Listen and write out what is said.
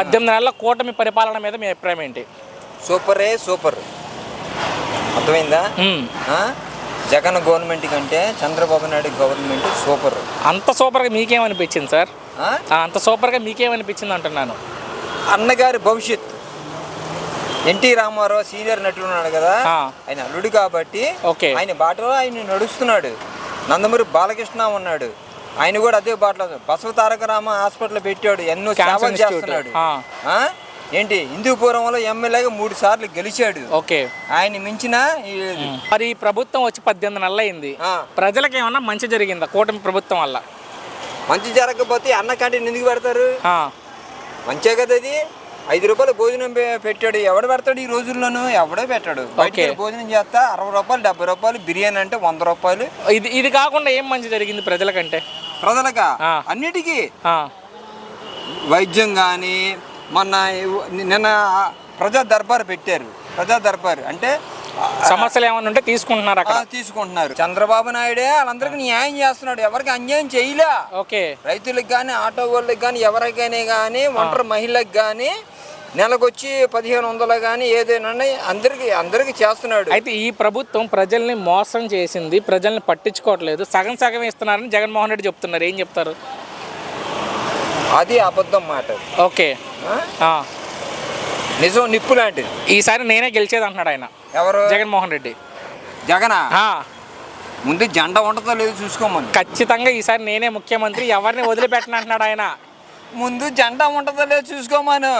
18 నెలల కూటమి పరిపాలన మీద మీ అభిప్రాయం ఏంటి? సూపరే సూపర్. అర్థమైందా? జగన్ గవర్నమెంట్ కంటే చంద్రబాబు నాయుడు గవర్నమెంట్ సూపర్. అంత సూపర్గా మీకేమనిపించింది సార్? అంత సూపర్గా మీకేమనిపించింది అంటున్నాను. అన్నగారి భవిష్యత్. ఎన్టీ రామారావు సీనియర్ నటుడు ఉన్నాడు కదా, ఆయన అల్లుడు కాబట్టి ఆయన బాటలో ఆయన నడుస్తున్నాడు. నందమూరి బాలకృష్ణ ఉన్నాడు, ఆయన కూడా అదే బాటలో. బసవ తారక రామ హాస్పిటల్ పెట్టాడు, ఎన్నో సేవలు చేస్తున్నాడు. ఏంటి హిందూపురంలో ఎమ్మెల్యేగా 3 సార్లు గెలిచాడు. ఆయన మించిన మరి ప్రభుత్వం వచ్చి 18 నెలలు అయింది, ప్రజలకు ఏమన్నా మంచి జరిగిందా కూటమి ప్రభుత్వం వల్ల? మంచి జరగకపోతే అన్న క్యాంటీన్ ఎందుకు పెడతారు? మంచే కదా అది. 5 రూపాయలు భోజనం పెట్టాడు, ఎవడు పెడతాడు ఈ రోజుల్లోనూ? ఎవడో పెట్టాడు. భోజనం చేస్తా 60 రూపాయలు 70 రూపాయలు, బిర్యానీ అంటే 100 రూపాయలు. ఇది కాకుండా ఏం మంచి జరిగింది ప్రజలకంటే? ప్రజలకా అన్నిటికీ వైద్యం కానీ, నిన్న ప్రజా దర్బార్ పెట్టారు. ప్రజా దర్బార్ అంటే సమస్యలు ఏమైనా ఉంటే తీసుకుంటున్నారు. చంద్రబాబు నాయుడే వాళ్ళందరికీ న్యాయం చేస్తున్నాడు, ఎవరికి అన్యాయం చేయలే. రైతులకు కానీ, ఆటో వాళ్ళకి కానీ, ఎవరికైనా కానీ, ఒంటరి మహిళలకు కానీ నెలకొచ్చి 1500 కానీ ఏదైనా అందరికి చేస్తున్నాడు. అయితే ఈ ప్రభుత్వం ప్రజల్ని మోసం చేసింది, ప్రజల్ని పట్టించుకోవట్లేదు, సగం సగం ఇస్తున్నారని జగన్మోహన్ రెడ్డి చెప్తున్నారు. ఏం చెప్తారు? అది అబద్ధం మాట. నిజం నిప్పు లాంటిది. ఈసారి నేనే గెలిచేది అంటున్నాడు ఆయన. ఎవరు? జగన్మోహన్ రెడ్డి. జగనా? ముందు జెండా ఉండదో లేదు చూసుకోమని. ఖచ్చితంగా ఈసారి నేనే ముఖ్యమంత్రి, ఎవరిని వదిలిపెట్టను అంటున్నాడు ఆయన. ముందు జెండా ఉంటుందో లేదు చూసుకోమను.